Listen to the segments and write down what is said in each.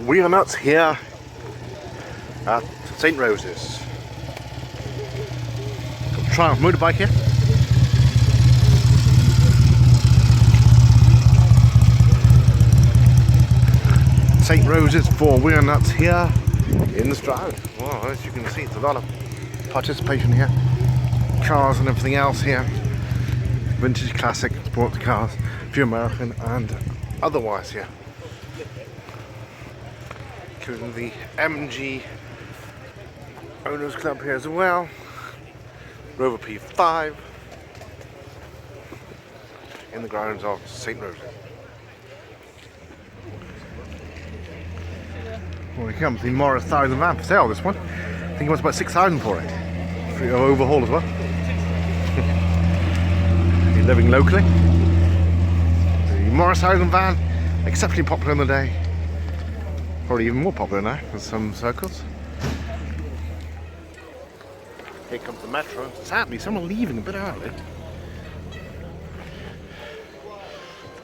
We are nuts here at St. Rose's. Triumph motorbike here. St. Rose's for We Are Nuts here in the Stroud. Well, as you can see, it's a lot of participation here. Cars and everything else here. Vintage, classic, sports cars, a few American and otherwise here. Including the MG Owners Club here as well. Rover P5 in the grounds of St. Rose's. Well, here comes the Morris 1000 van for sale, this one. I think it was about 6,000 for it. Free overhaul as well. You're living locally. The Morris 1000 van, exceptionally popular in the day. Probably even more popular now in some circles. Here comes the metro. Sadly, someone leaving a bit early.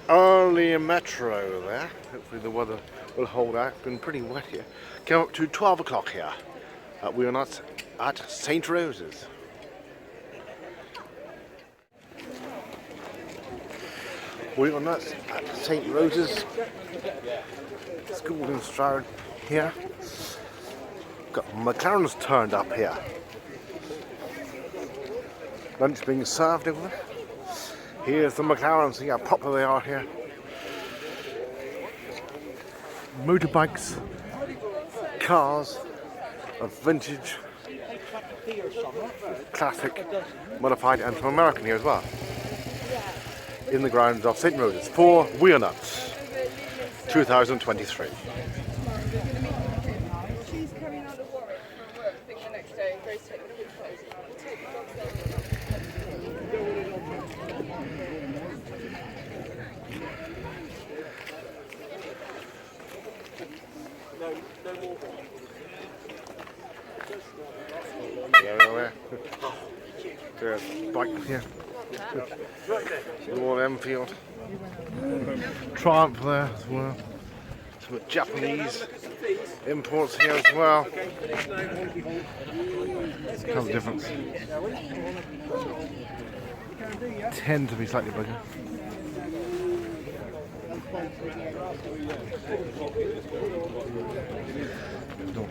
Early metro there. Hopefully the weather will hold out. It's been pretty wet here. Came up to 12 o'clock here. We are not at St. Rose's. We are not at St. Rose's School in Stroud here. Got McLaren's turned up here. Lunch being served over there. Here's the McLarens, see how popular they are here. Motorbikes, cars, a vintage, classic, modified and some American here as well. In the grounds of St. Rose's for We Are Nuts 2023. She's coming out of Warwick from work, I think the next day, and goes to take the kids home. Yeah, there's a bike here. Royal Enfield. Triumph there as well. Some Japanese imports here as well. How's the difference? Tend to be slightly bigger. Little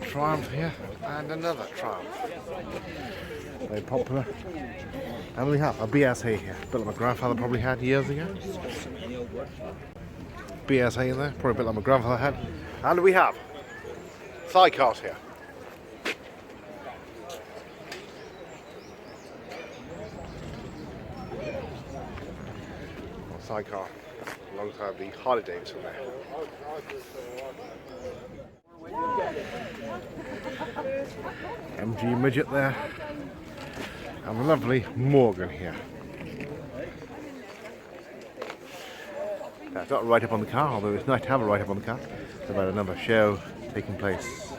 Triumph here and another Triumph. Very popular. And we have a BSA here, built like my grandfather probably had years ago. BSA there, probably built like my grandfather had. And we have sidecars here. Sidecar alongside the Harley Davidson there. MG Midget there. And the lovely Morgan here. That's not right up on the car, although it's nice to have it right up on the car. It's about another show taking place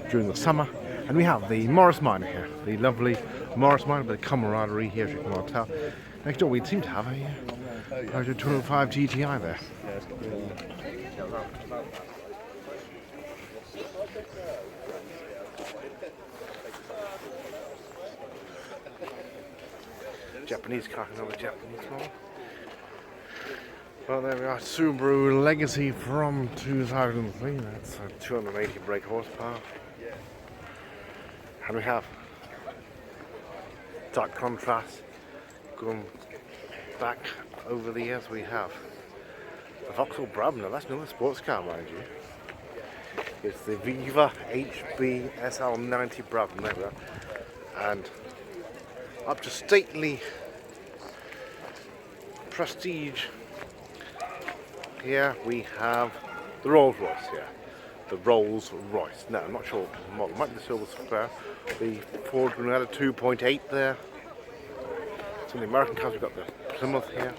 during the summer. And we have the Morris Minor here, the lovely Morris Minor, with a camaraderie here, as you can all tell. Next door we seem to have a Peugeot 205 GTI there. Japanese car, another Japanese one. Well, there we are, Subaru Legacy from 2003. That's a 280 brake horsepower. And we have dark contrast going back over the years. We have the Vauxhall Brabham. Now that's not a sports car, mind you. It's the Viva HB SL90 Brabham. There we are. And up to stately prestige. Here we have the Rolls Royce here. The Rolls Royce. No, I'm not sure what the model. Might be the Silver Spur. The Ford Granada 2.8 there. Some of the American cars, we've got the Plymouth here.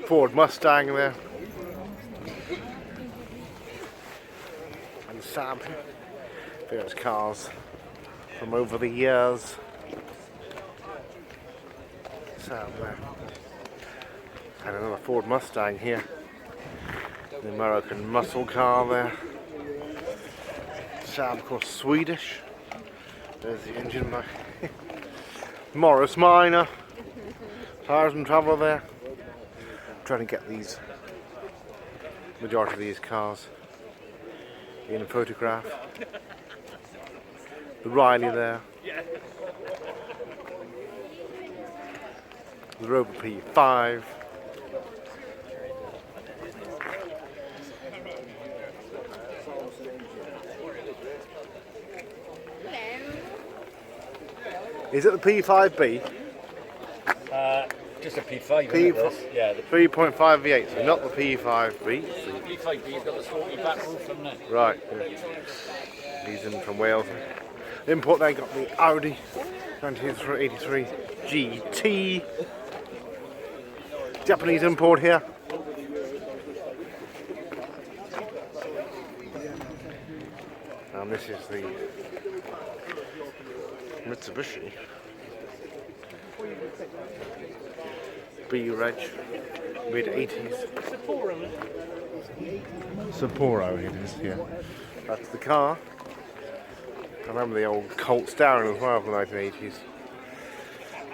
Ford Mustang there. And the Saab here. Various cars from over the years. Saab there. And another Ford Mustang here. The American muscle car there. Sound, of course, Swedish. There's the engine back. Morris Minor. Tires and Traveller there. Trying to get these, majority of these cars in a photograph. The Riley there. The Rover P5. Is it the P5B? Just a P5. Yeah, the 3.5 V8, so not the P5B. P5B's got the sporty back roof, hasn't it? Right. Yeah. He's in from Wales. Import they got the Audi 1983 GT. Japanese import here. And this is the Mitsubishi B-Reg, mid-80s. Sapporo it is, yeah. That's the car. I remember the old Colt Starion as well from the 1980s.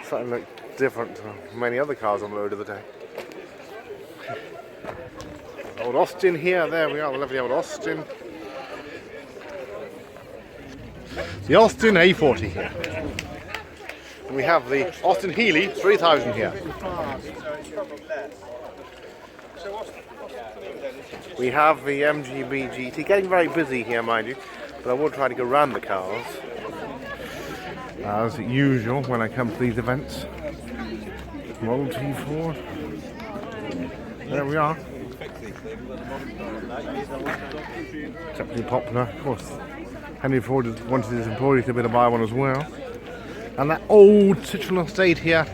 Something looked different to many other cars on the road of the day. Old Austin here, there we are, the lovely old Austin. The Austin A40 here. And we have the Austin Healey 3000 here. We have the MGB GT, getting very busy here mind you, but I will try to go around the cars as usual when I come to these events. Model T4. There we are. Exceptionally popular, of course. Henry Ford wanted his employees to be able to buy one as well. And that old Citroen estate here.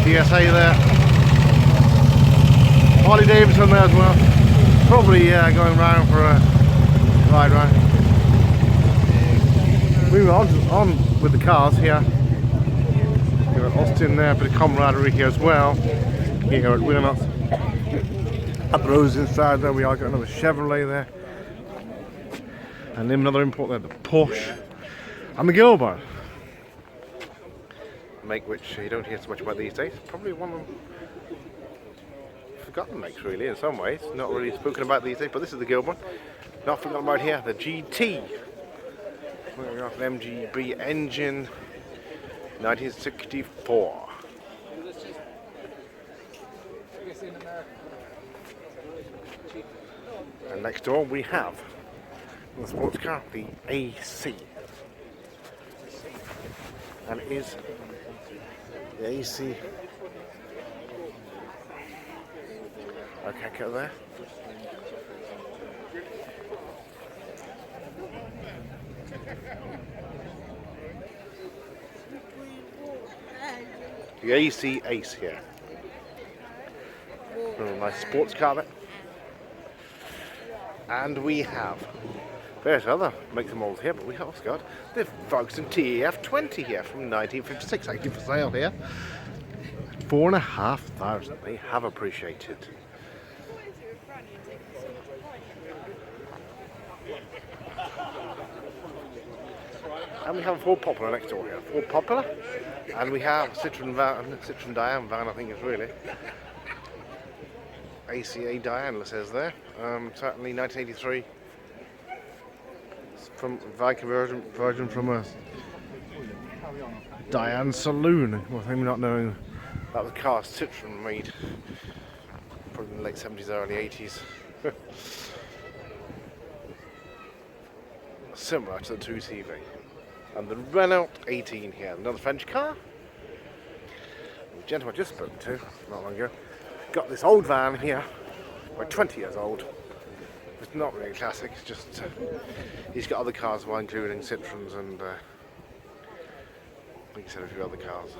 DSA there. Harley Davidson there as well. Probably going round for a ride round. Moving on with the cars here. We've got Austin there, a bit of camaraderie here as well. Here at Williams. Up the roads inside there we are, got another Chevrolet there. And then another import there, the Porsche. And the Gilbert. Make which you don't hear so much about these days. Probably one of them forgotten makes really in some ways. Not really spoken about these days, but this is the Gilbert. Not forgotten about here, the GT. We're off an MGB engine, 1964. And next door we have the sports car, the AC. And it is the AC. Okay, go there. The AC Ace here. A nice sports car there. And we have various other makes and models here, but we have also got the Ferguson TF20 here from 1956, actually for sale here. 4,500. They have appreciated. And we have a Ford Popular next door here. Ford Popular, and we have Citroen Diane van, I think it's really. ACA Diane, it says there. Certainly 1983. From version from a Diane saloon. Well, maybe not knowing that the car Citroen made Probably in the late 70s, early 80s. Similar to the 2CV. And the Renault 18 here, another French car. The gentleman I just spoke to not long ago got this old van here, about 20 years old. It's not really classic, it's just he's got other cars, well, including Citroens and I think he said a few other cars.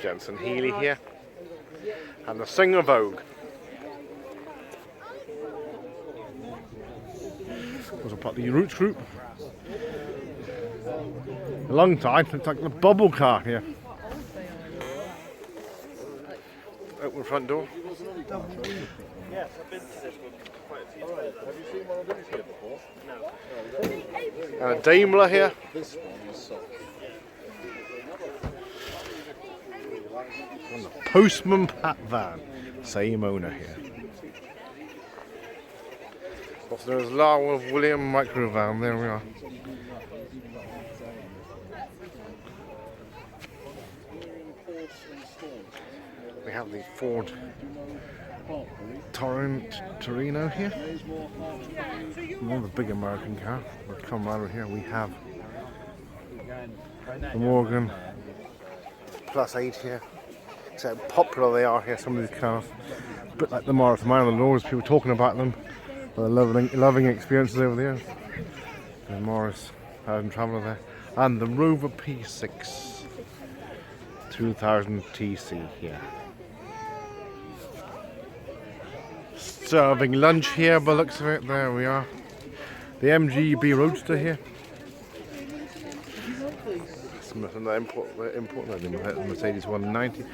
Jensen Healy here, and the Singer Vogue. Was a part of the Roots group. A long time, it's like the bubble car here. Open front door. Yes, I've been to this one quite a few times. Have you seen one of these here before? No. And a Daimler here. This one is soft. And the Postman Pat van. Same owner here. Also known as Larwell William micro van. There we are. We have the Ford Torino here. One of the big American car. We'll come around here. We have the Morgan Plus 8 here. So how popular they are here, some of these cars. A bit like the Morris Minor, the Lords, people talking about them. They're loving experiences over there. The Morris Traveller there. And the Rover P6 2000 TC here. Serving lunch here by the looks of it. There we are. The MGB Roadster here. Some of the import the Mercedes 190.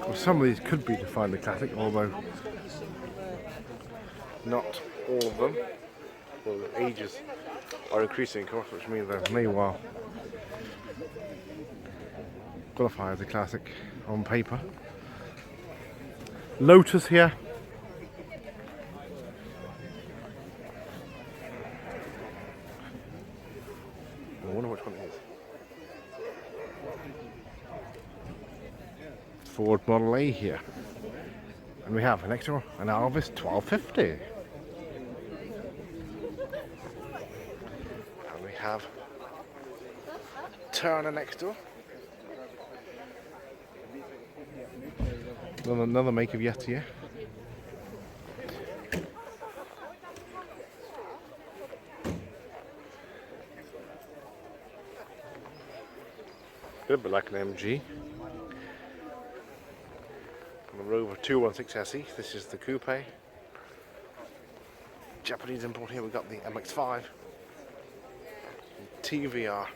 Well, some of these could be defined as classic, although not all of them. Well, the ages are increasing, of course, which means they may well qualify as a classic on paper. Lotus here. I wonder which one it is. Ford Model A here. And we have next door an Alvis 1250. And we have Turner next door. Another make of yesteryear. A bit like an MG. And the Rover 216 SE. This is the coupe. Japanese import here. We've got the MX-5. TVR.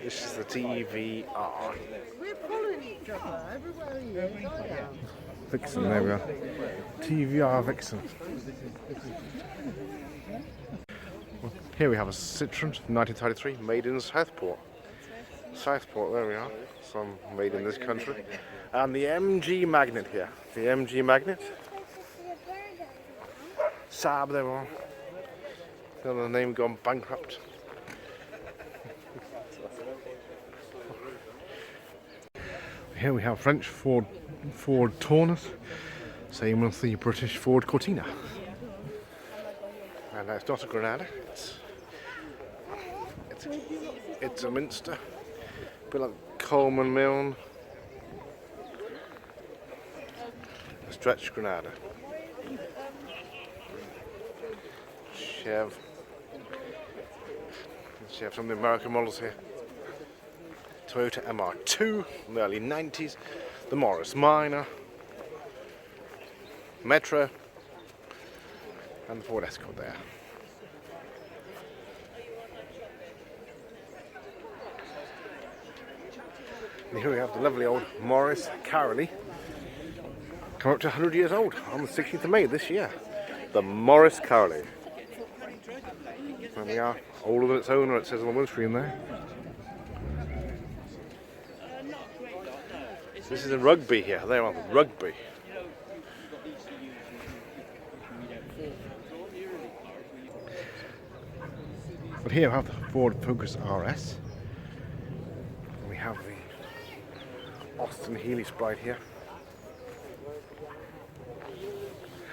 This is the TVR. We're following each other everywhere you go. Vixen, there we are. TVR Vixen. Well, here we have a Citroen 1933, made in Southport. Southport, there we are. Some made in this country. And the MG Magnet here. The MG Magnet. Saab, there we are. Another name gone bankrupt. Here we have French Ford Taunus, same as the British Ford Cortina. And it's not a Granada, it's a Minster, a bit like Coleman Milne, a stretched Granada. Chev, some of the American models here. Toyota MR2 from the early 90s, the Morris Minor, Metro, and the Ford Escort there. And here we have the lovely old Morris Carolee, come up to 100 years old on the 16th of May this year. The Morris Carolee. There we are, older than its owner, it says on the windscreen there. This is a rugby here. They are the rugby. But here we have the Ford Focus RS. We have the Austin Healey Sprite here.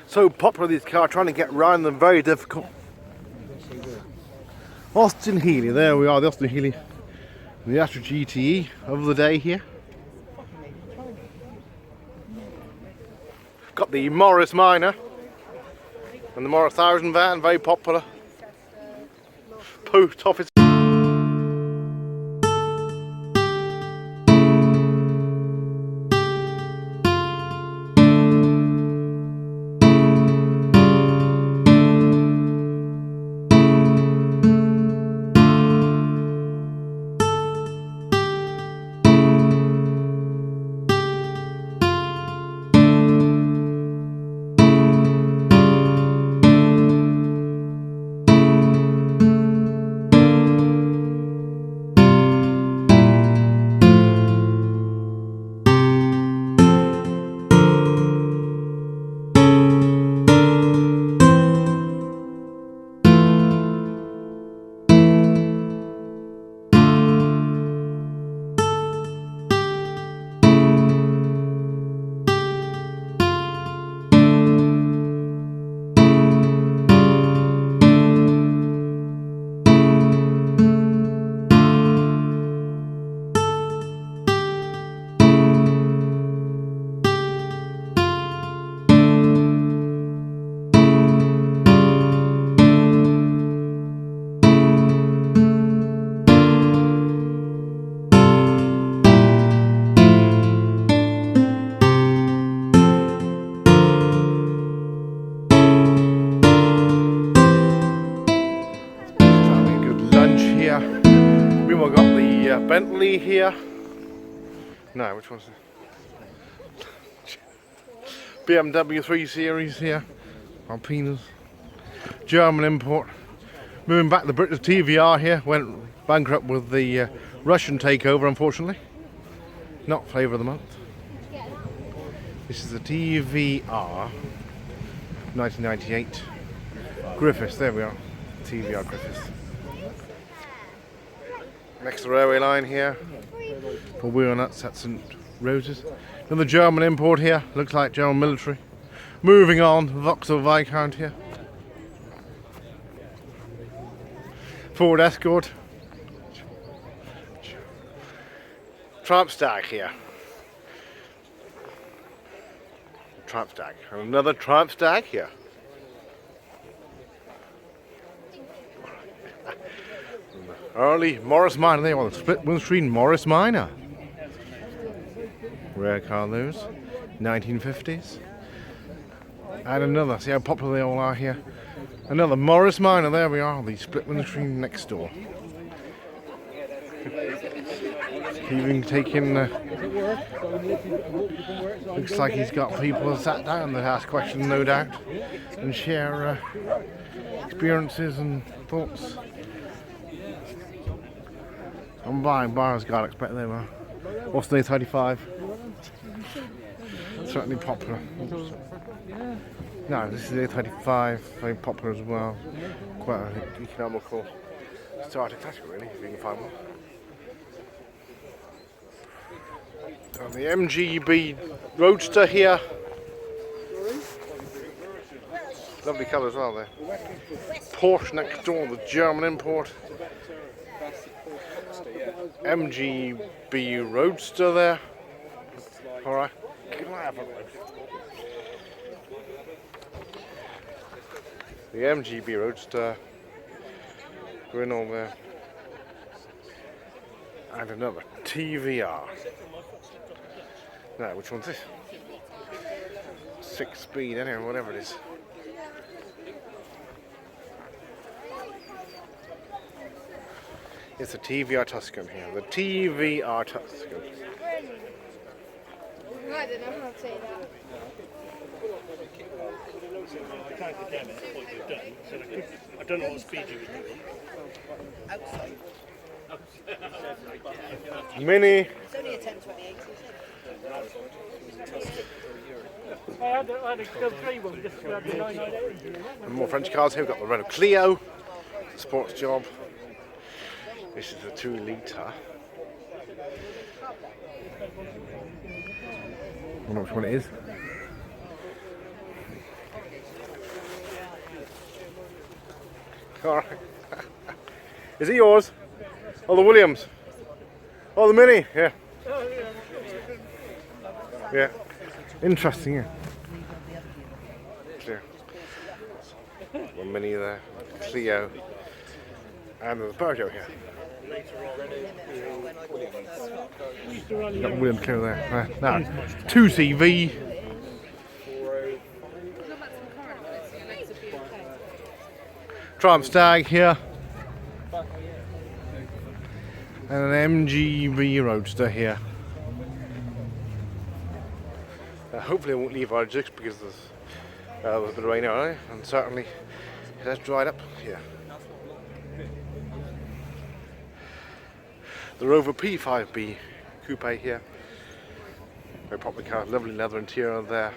So popular these cars, trying to get around them, very difficult. Austin Healey, there we are, the Austin Healey, the Astra GTE of the day here. Got the Morris Minor and the Morris 1000 van, very popular. Post office. We've got the Bentley here. No, which one's it? BMW 3 Series here. Alpinas. German import. Moving back, the British TVR here. Went bankrupt with the Russian takeover, unfortunately. Not flavour of the month. This is the TVR 1998 Griffiths. There we are. TVR Griffiths. Next to the railway line here for wheel nuts at St Roses. Another German import here, looks like German military. Moving on, Vauxhall Viscount here. Ford Escort. Tramp Stag here. Tramp Stag. Another Tramp Stag here. Early Morris Minor, there on the split windscreen Morris Minor. Rare car those, 1950s. And another, see how popular they all are here. Another Morris Minor, there we are, the split windscreen next door. Even taking, looks like he's got people sat down to ask questions, no doubt, and share experiences and thoughts. I'm buying bars, gotta expect they were. What's the 35? Certainly popular. No, this is the A35, very popular as well. Quite an economical starter category, really, if you can find one. And the MGB Roadster here. Lovely colour as well there. Porsche next door, the German import. MGB Roadster there. Alright. Can I have a look? The MGB Roadster. Going on there. And another TVR. Now, which one's this? 6-speed, anyway, whatever it is. It's a TVR Tuscan here. The TVR Tuscan. I don't know how to say that. I can't condemn it, what you've done. So I don't know what speed you were doing. Mini. It's only a 1028, I had a go three one just about the 998. And more French cars here. We've got the Renault Clio, sports job. This is the 2 litre. I don't know which one it is. Alright. Is it yours? Oh, the Williams. Oh, the Mini, yeah. Yeah. Interesting, yeah. One Mini there, Clio, and there's a Peugeot here. Got the Williams Clio there. Now, 2CV. Triumph Stag here. And an MGB Roadster here. Hopefully it won't leave our jigs because there's a bit of rain earlier, and certainly it has dried up here. The Rover P5B Coupe here. Very popular car, lovely leather interior there.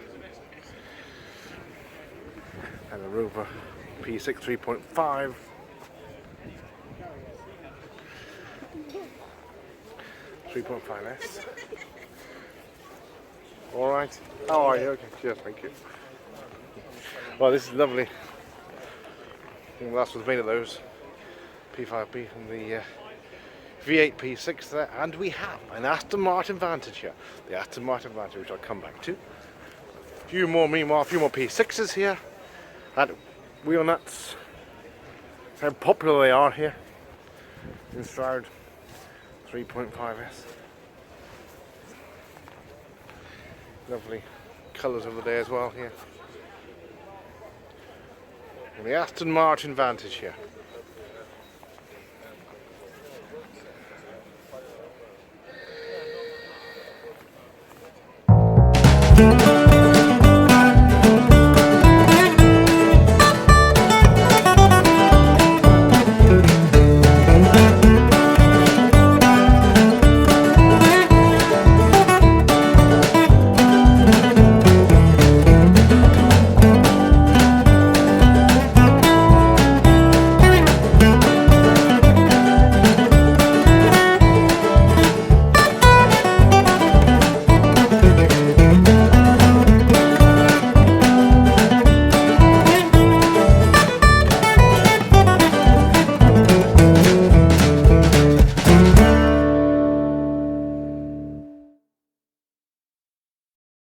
And the Rover P6 3.5. S. Alright. How are you? Okay, cheers, thank you. Well, this is lovely. I think the last was made of those. P5B and the V8 P6 there. And we have an Aston Martin Vantage here. The Aston Martin Vantage, which I'll come back to. A few more P6s here. And wheel nuts. How popular they are here in Stroud. 3.5S. Lovely colours of the day as well here. And the Aston Martin Vantage here.